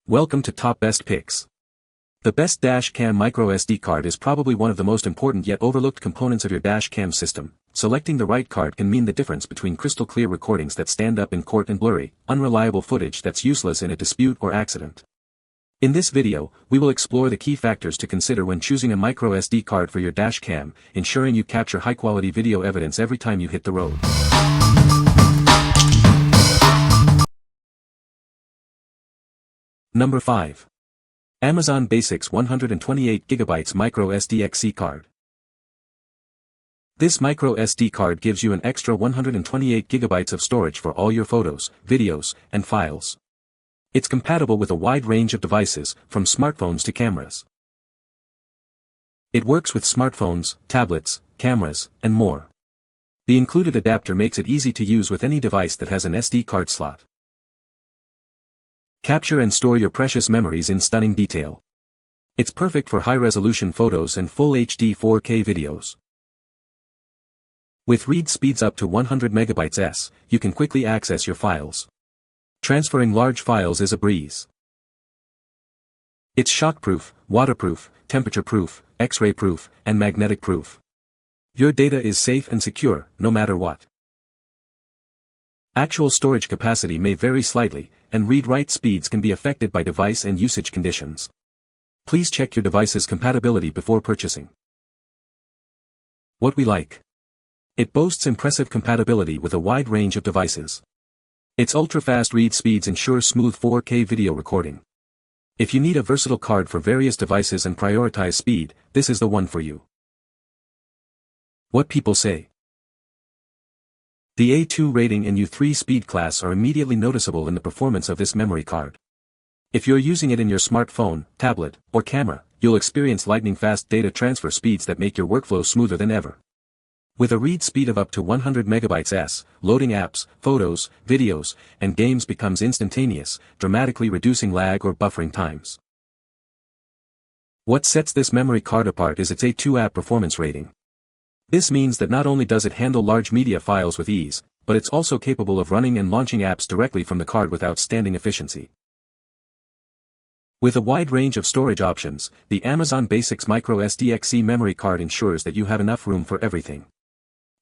Welcome to Top Best Picks. The best dash cam microSD card is probably one of the most important yet overlooked components of your dash cam system. Selecting the right card can mean the difference between crystal clear recordings that stand up in court and blurry, unreliable footage that's useless in a dispute or accident. In this video, we will explore the key factors to consider when choosing a microSD card for your dash cam, ensuring you capture high-quality video evidence every time you hit the road. Number 5. Amazon Basics 128GB microSDXC card. This microSD card gives you an extra 128GB of storage for all your photos, videos, and files. It's compatible with a wide range of devices, from smartphones to cameras. It works with smartphones, tablets, cameras, and more. The included adapter makes it easy to use with any device that has an SD card slot. Capture and store your precious memories in stunning detail. It's perfect for high-resolution photos and full HD 4K videos. With read speeds up to 100 MB/s, you can quickly access your files. Transferring large files is a breeze. It's shockproof, waterproof, temperature-proof, X-ray-proof, and magnetic-proof. Your data is safe and secure, no matter what. Actual storage capacity may vary slightly, and read-write speeds can be affected by device and usage conditions. Please check your device's compatibility before purchasing. What we like. It boasts impressive compatibility with a wide range of devices. Its ultra-fast read speeds ensure smooth 4K video recording. If you need a versatile card for various devices and prioritize speed, this is the one for you. What people say. The A2 rating and U3 speed class are immediately noticeable in the performance of this memory card. If you're using it in your smartphone, tablet, or camera, you'll experience lightning-fast data transfer speeds that make your workflow smoother than ever. With a read speed of up to 100 MB/s, loading apps, photos, videos, and games becomes instantaneous, dramatically reducing lag or buffering times. What sets this memory card apart is its A2 app performance rating. This means that not only does it handle large media files with ease, but it's also capable of running and launching apps directly from the card with outstanding efficiency. With a wide range of storage options, the Amazon Basics microSDXC memory card ensures that you have enough room for everything.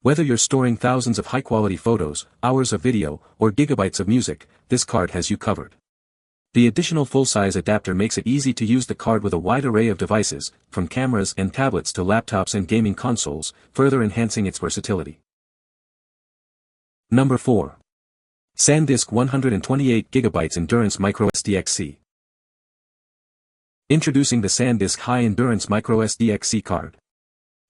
Whether you're storing thousands of high-quality photos, hours of video, or gigabytes of music, this card has you covered. The additional full-size adapter makes it easy to use the card with a wide array of devices, from cameras and tablets to laptops and gaming consoles, further enhancing its versatility. Number 4. SanDisk 128GB Endurance microSDXC. Introducing the SanDisk High Endurance microSDXC card.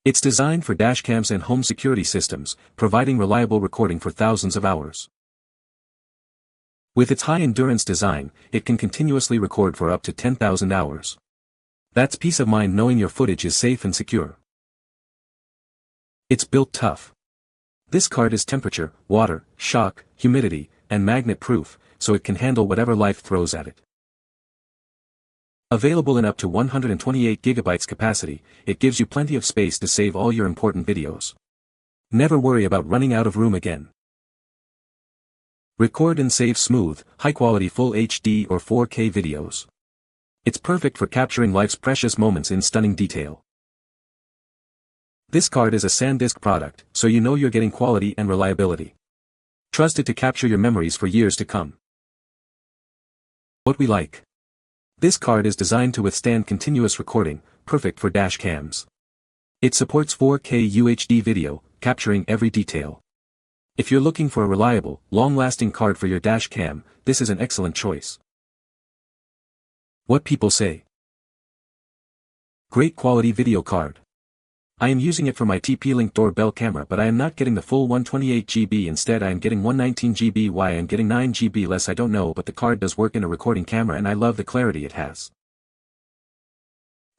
It's designed for dashcams and home security systems, providing reliable recording for thousands of hours. With its high-endurance design, it can continuously record for up to 10,000 hours. That's peace of mind knowing your footage is safe and secure. It's built tough. This card is temperature, water, shock, humidity, and magnet-proof, so it can handle whatever life throws at it. Available in up to 128GB capacity, it gives you plenty of space to save all your important videos. Never worry about running out of room again. Record and save smooth, high-quality full HD or 4K videos. It's perfect for capturing life's precious moments in stunning detail. This card is a SanDisk product, so you know you're getting quality and reliability. Trust it to capture your memories for years to come. What we like. This card is designed to withstand continuous recording, perfect for dash cams. It supports 4K UHD video, capturing every detail. If you're looking for a reliable, long-lasting card for your dash cam, this is an excellent choice. What people say. Great quality video card. I am using it for my TP-Link doorbell camera, but I am not getting the full 128GB. Instead I am getting 119GB. Why I am getting 9GB less I don't know, but the card does work in a recording camera and I love the clarity it has.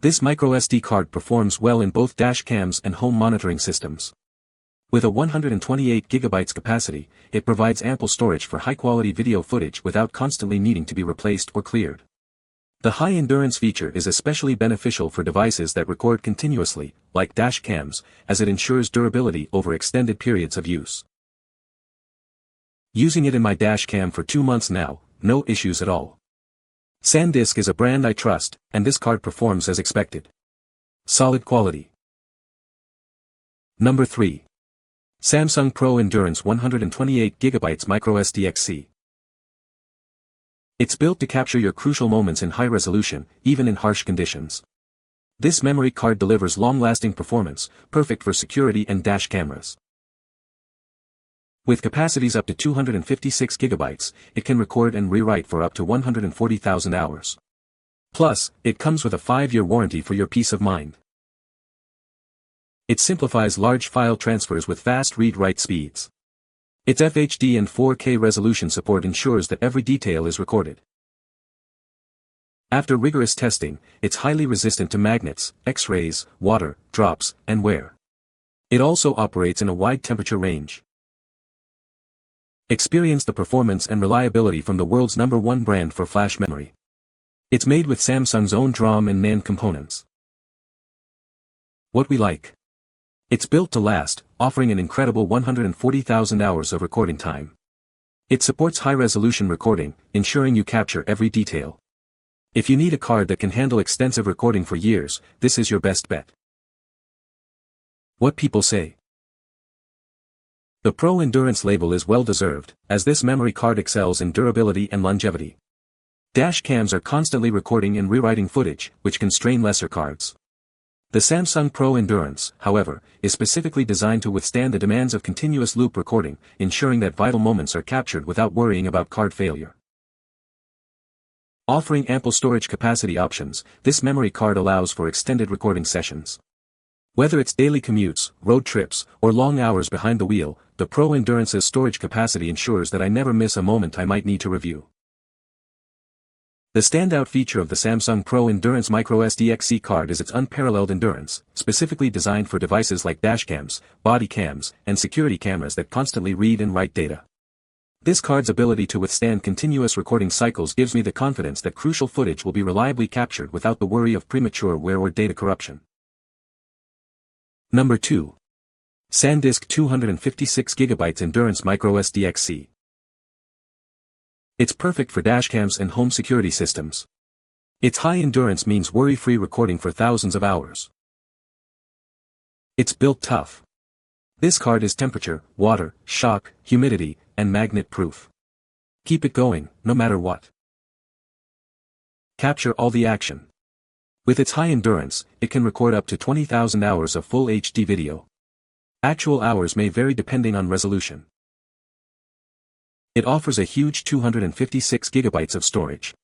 This microSD card performs well in both dash cams and home monitoring systems. With a 128GB capacity, it provides ample storage for high-quality video footage without constantly needing to be replaced or cleared. The high-endurance feature is especially beneficial for devices that record continuously, like dash cams, as it ensures durability over extended periods of use. Using it in my dash cam for 2 months now, no issues at all. SanDisk is a brand I trust, and this card performs as expected. Solid quality. Number 3. Samsung Pro Endurance 128GB microSDXC. It's built to capture your crucial moments in high resolution, even in harsh conditions. This memory card delivers long-lasting performance, perfect for security and dash cameras. With capacities up to 256GB, it can record and rewrite for up to 140,000 hours. Plus, it comes with a 5-year warranty for your peace of mind. It simplifies large file transfers with fast read-write speeds. Its FHD and 4K resolution support ensures that every detail is recorded. After rigorous testing, it's highly resistant to magnets, X-rays, water, drops, and wear. It also operates in a wide temperature range. Experience the performance and reliability from the world's #1 brand for flash memory. It's made with Samsung's own DRAM and NAND components. What we like. It's built to last, offering an incredible 140,000 hours of recording time. It supports high-resolution recording, ensuring you capture every detail. If you need a card that can handle extensive recording for years, this is your best bet. What people say. The Pro Endurance label is well-deserved, as this memory card excels in durability and longevity. Dash cams are constantly recording and rewriting footage, which can strain lesser cards. The Samsung Pro Endurance, however, is specifically designed to withstand the demands of continuous loop recording, ensuring that vital moments are captured without worrying about card failure. Offering ample storage capacity options, this memory card allows for extended recording sessions. Whether it's daily commutes, road trips, or long hours behind the wheel, the Pro Endurance's storage capacity ensures that I never miss a moment I might need to review. The standout feature of the Samsung Pro Endurance microSDXC card is its unparalleled endurance, specifically designed for devices like dashcams, body cams, and security cameras that constantly read and write data. This card's ability to withstand continuous recording cycles gives me the confidence that crucial footage will be reliably captured without the worry of premature wear or data corruption. Number 2. SanDisk 256GB Endurance microSDXC. It's perfect for dashcams and home security systems. Its high endurance means worry-free recording for thousands of hours. It's built tough. This card is temperature, water, shock, humidity, and magnet-proof. Keep it going, no matter what. Capture all the action. With its high endurance, it can record up to 20,000 hours of full HD video. Actual hours may vary depending on resolution. It offers a huge 256GB of storage.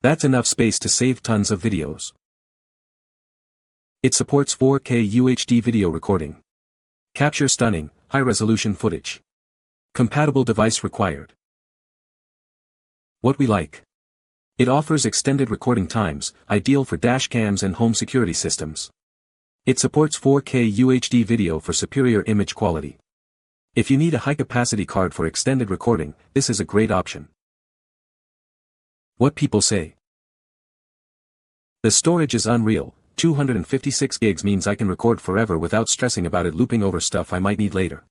That's enough space to save tons of videos. It supports 4K UHD video recording. Capture stunning, high-resolution footage. Compatible device required. What we like. It offers extended recording times, ideal for dashcams and home security systems. It supports 4K UHD video for superior image quality. If you need a high-capacity card for extended recording, this is a great option. What people say. The storage is unreal. 256 gigs means I can record forever without stressing about it looping over stuff I might need later.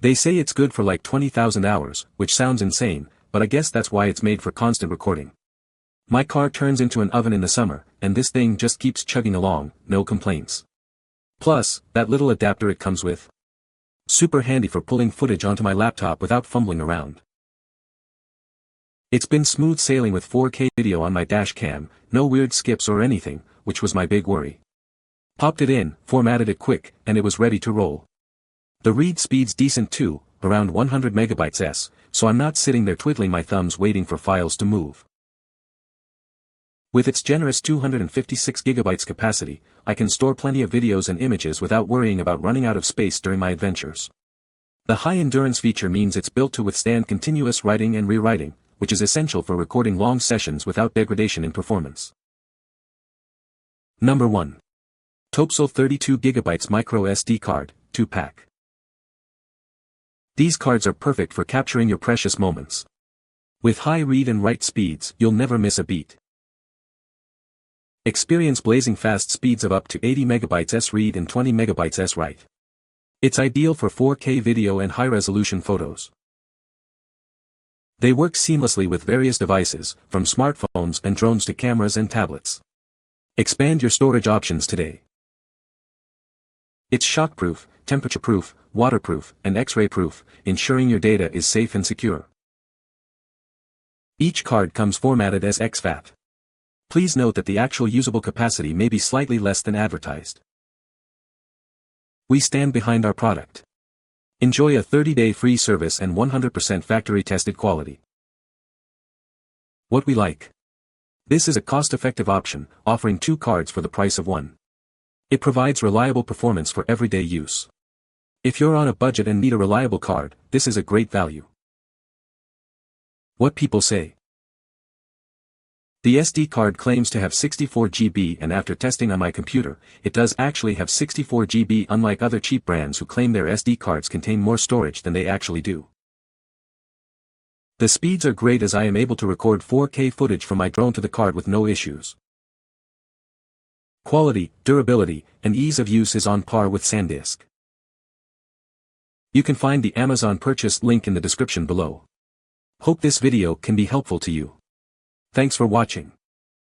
They say it's good for like 20,000 hours, which sounds insane, but I guess that's why it's made for constant recording. My car turns into an oven in the summer, and this thing just keeps chugging along, no complaints. Plus, that little adapter it comes with. Super handy for pulling footage onto my laptop without fumbling around. It's been smooth sailing with 4K video on my dash cam, no weird skips or anything, which was my big worry. Popped it in, formatted it quick, and it was ready to roll. The read speed's decent too, around 100 MB/s, so I'm not sitting there twiddling my thumbs waiting for files to move. With its generous 256GB capacity, I can store plenty of videos and images without worrying about running out of space during my adventures. The high endurance feature means it's built to withstand continuous writing and rewriting, which is essential for recording long sessions without degradation in performance. Number 1. TOPESEL 32GB microSD card, 2-pack. These cards are perfect for capturing your precious moments. With high read and write speeds, you'll never miss a beat. Experience blazing fast speeds of up to 80 MB/s read and 20 MB/s write. It's ideal for 4K video and high-resolution photos. They work seamlessly with various devices, from smartphones and drones to cameras and tablets. Expand your storage options today. It's shockproof, temperature-proof, waterproof, and X-ray-proof, ensuring your data is safe and secure. Each card comes formatted as exFAT. Please note that the actual usable capacity may be slightly less than advertised. We stand behind our product. Enjoy a 30-day free service and 100% factory-tested quality. What we like. This is a cost-effective option, offering 2 cards for the price of 1. It provides reliable performance for everyday use. If you're on a budget and need a reliable card, this is a great value. What people say. The SD card claims to have 64 GB, and after testing on my computer, it does actually have 64 GB, unlike other cheap brands who claim their SD cards contain more storage than they actually do. The speeds are great, as I am able to record 4K footage from my drone to the card with no issues. Quality, durability, and ease of use is on par with SanDisk. You can find the Amazon purchase link in the description below. Hope this video can be helpful to you. Thanks for watching.